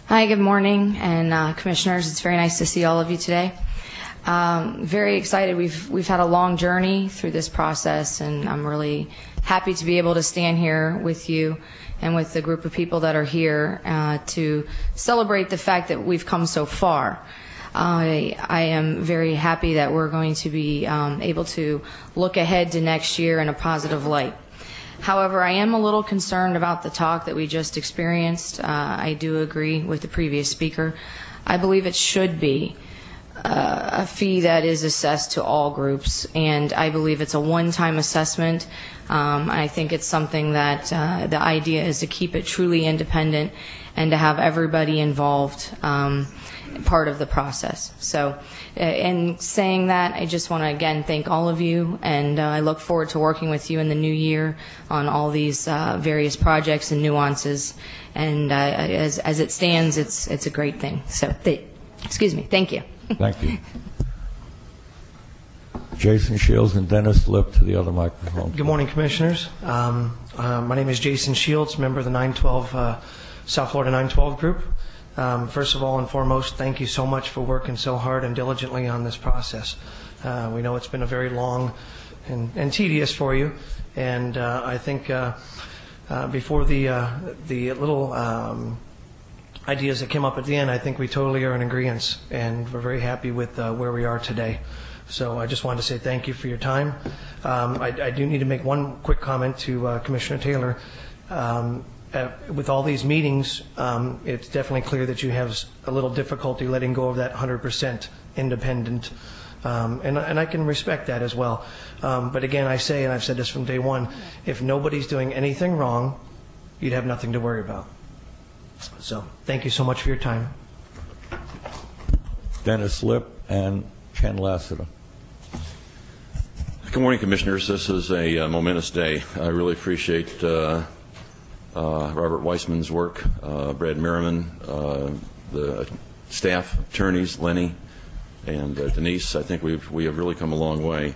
Hi, good morning, and commissioners. It's very nice to see all of you today. Very excited. We've had a long journey through this process, and I'm really happy to be able to stand here with you and with the group of people that are here to celebrate the fact that we've come so far. I am very happy that we're going to be able to look ahead to next year in a positive light. However, I am a little concerned about the talk that we just experienced. I do agree with the previous speaker. I believe it should be a fee that is assessed to all groups, and I believe it's a one-time assessment. I think it's something that the idea is to keep it truly independent and to have everybody involved part of the process. So in saying that, I just want to again thank all of you, and I look forward to working with you in the new year on all these various projects and nuances, and as it stands, it's a great thing. So excuse me, thank you. Thank you. Jason Shields and Dennis Lip to the other microphone. Good morning, Commissioners. My name is Jason Shields, member of the 912 South Florida 912 group. First of all and foremost, thank you so much for working so hard and diligently on this process. We know it's been a very long and tedious for you, and I think before the little ideas that came up at the end, I think we totally are in agreement, and we're very happy with where we are today. So I just wanted to say thank you for your time. I do need to make one quick comment to Commissioner Taylor. With all these meetings, it's definitely clear that you have a little difficulty letting go of that 100% independent, and I can respect that as well. But again, I say, and I've said this from day one, if nobody's doing anything wrong, you'd have nothing to worry about. So thank you so much for your time. Dennis Lip and Ken Lassiter. Good morning, Commissioners. This is a momentous day. I really appreciate Robert Weissman's work, Brad Merriman, the staff, attorneys, Lenny, and Denise. I think we have really come a long way.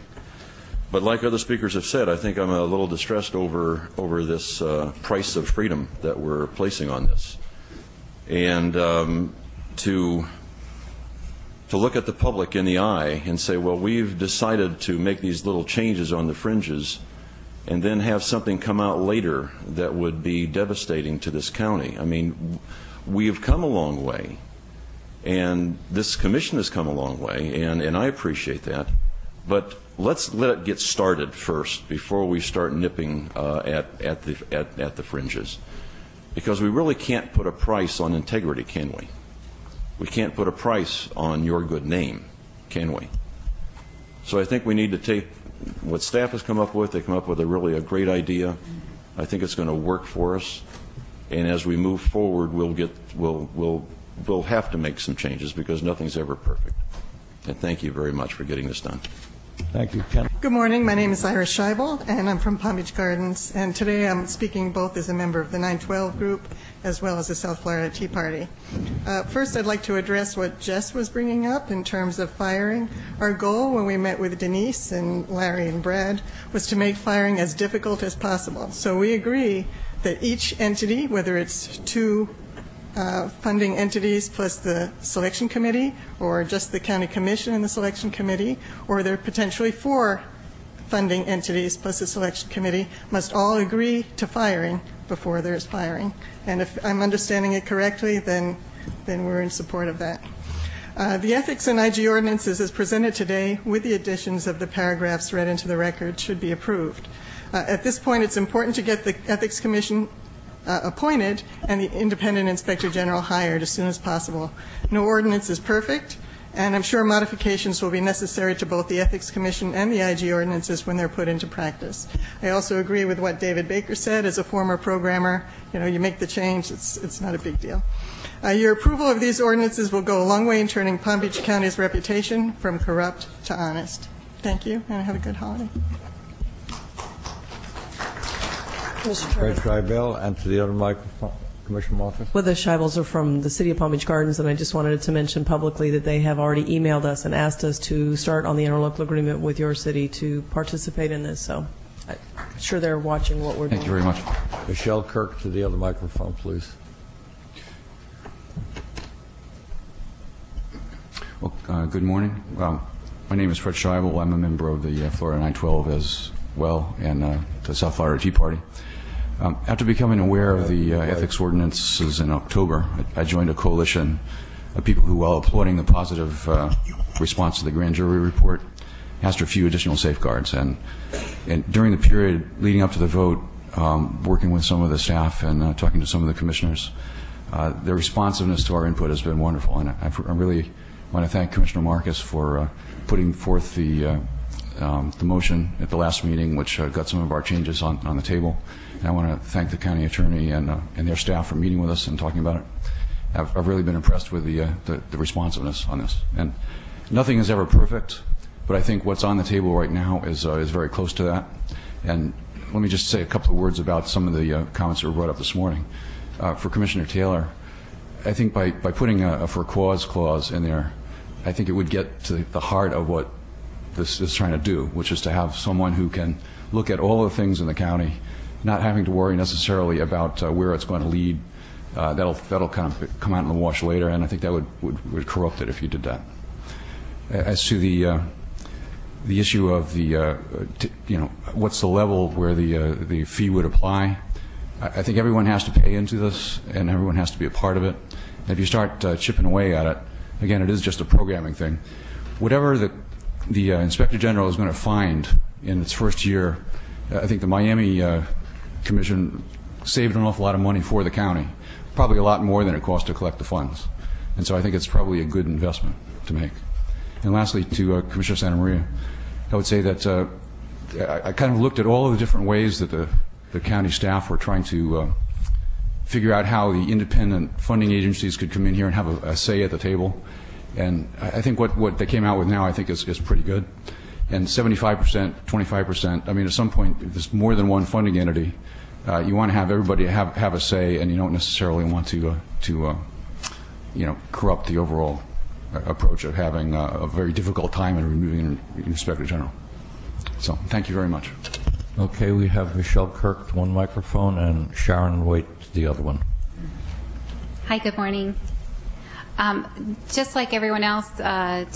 But like other speakers have said, I think I'm a little distressed over this price of freedom that we're placing on this. And to look at the public in the eye and say, well, we've decided to make these little changes on the fringes, and then have something come out later that would be devastating to this county. I mean, we've come a long way, and this commission has come a long way, and I appreciate that. But let's let it get started first before we start nipping at the fringes, because we really can't put a price on integrity, can we? We can't put a price on your good name, can we? So I think we need to take what staff has come up with. They come up with a great idea. I think it's going to work for us, and as we move forward, we'll have to make some changes because nothing's ever perfect. And thank you very much for getting this done. Thank you, Ken. Good morning. My name is Iris Scheibel, and I'm from Palm Beach Gardens. And today I'm speaking both as a member of the 912 group as well as the South Florida Tea Party. First, I'd like to address what Jess was bringing up in terms of firing. Our goal when we met with Denise and Larry and Brad was to make firing as difficult as possible. So we agree that each entity, whether it's two funding entities plus the selection committee, or just the county commission and the selection committee, or there are potentially 4 funding entities plus the selection committee, must all agree to firing before there's firing. And if I'm understanding it correctly, then we're in support of that. The ethics and IG ordinances as presented today, with the additions of the paragraphs read into the record, should be approved. At this point, it's important to get the ethics commission appointed and the independent inspector general hired as soon as possible. No ordinance is perfect, and I'm sure modifications will be necessary to both the ethics commission and the IG ordinances when they're put into practice. I also agree with what David Baker said. As a former programmer, you make the change, it's not a big deal. Your approval of these ordinances will go a long way in turning Palm Beach County's reputation from corrupt to honest. Thank you, and have a good holiday. Fred Scheibel, and to the other microphone, Commissioner Moffitt. Well, the Scheibels are from the City of Palm Beach Gardens, and I just wanted to mention publicly that they have already emailed us and asked us to start on the interlocal agreement with your city to participate in this. So I'm sure they're watching what we're doing. Thank you very much. Michelle Kirk to the other microphone, please. Well, good morning. My name is Fred Scheibel. I'm a member of the Florida 912 as well, and the South Florida Tea Party. After becoming aware of the ethics ordinances in October, I joined a coalition of people who, while applauding the positive response to the grand jury report, asked for a few additional safeguards. And during the period leading up to the vote, working with some of the staff and talking to some of the commissioners, the responsiveness to our input has been wonderful. And I really want to thank Commissioner Marcus for putting forth the motion at the last meeting, which got some of our changes on the table. And I want to thank the county attorney and their staff for meeting with us and talking about it. I've really been impressed with the responsiveness on this. And nothing is ever perfect, but I think what's on the table right now is very close to that. And let me just say a couple of words about some of the comments that were brought up this morning. For Commissioner Taylor, I think by putting a for cause clause in there, I think it would get to the heart of what this is trying to do, which is to have someone who can look at all the things in the county, not having to worry necessarily about where it's going to lead. That'll kind of come out in the wash later, and I think that would corrupt it if you did that. As to the issue of what's the level where the fee would apply, I think everyone has to pay into this, and everyone has to be a part of it. And if you start chipping away at it, again, it is just a programming thing. Whatever the Inspector General is going to find in its first year, I think the Miami Commission saved an awful lot of money for the county, probably a lot more than it cost to collect the funds. And so I think it's probably a good investment to make. And lastly, to Commissioner Santa Maria, I would say that I kind of looked at all of the different ways that the county staff were trying to figure out how the independent funding agencies could come in here and have a say at the table. And I think what they came out with now, I think, is pretty good. And 75%, 25%, I mean, at some point, if there's more than one funding entity, you want to have everybody have a say, and you don't necessarily want to corrupt the overall approach of having a very difficult time in removing an Inspector General. So thank you very much. Okay, we have Michelle Kirk to one microphone and Sharon Waite to the other one. Hi, good morning. Just like everyone else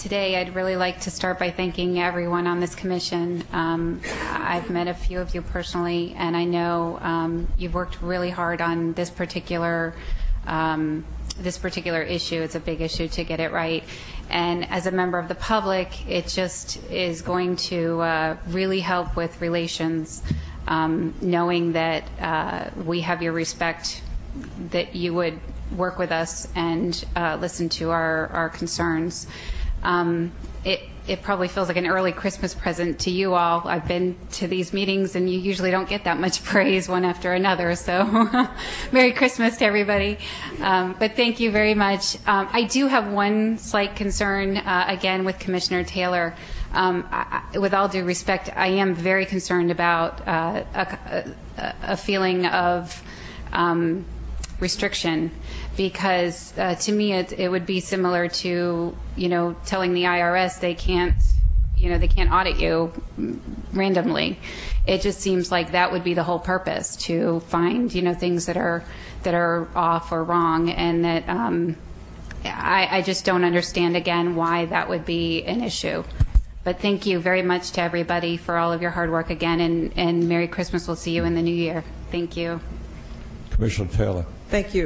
today, I'd really like to start by thanking everyone on this commission. I've met a few of you personally, and I know you've worked really hard on this particular issue. It's a big issue to get it right. And as a member of the public, it just is going to really help with relations, knowing that we have your respect, that you would work with us and listen to our concerns. It probably feels like an early Christmas present to you all. I've been to these meetings, and you usually don't get that much praise one after another, so Merry Christmas to everybody. But thank you very much. I do have one slight concern, again, with Commissioner Taylor. With all due respect, I am very concerned about a feeling of restriction, because to me it would be similar to telling the IRS they can't audit you randomly. It just seems like that would be the whole purpose, to find things that are off or wrong, and that I just don't understand again why that would be an issue. But thank you very much to everybody for all of your hard work again, and Merry Christmas. We'll see you in the new year. Thank you. Commissioner Taylor. Thank you.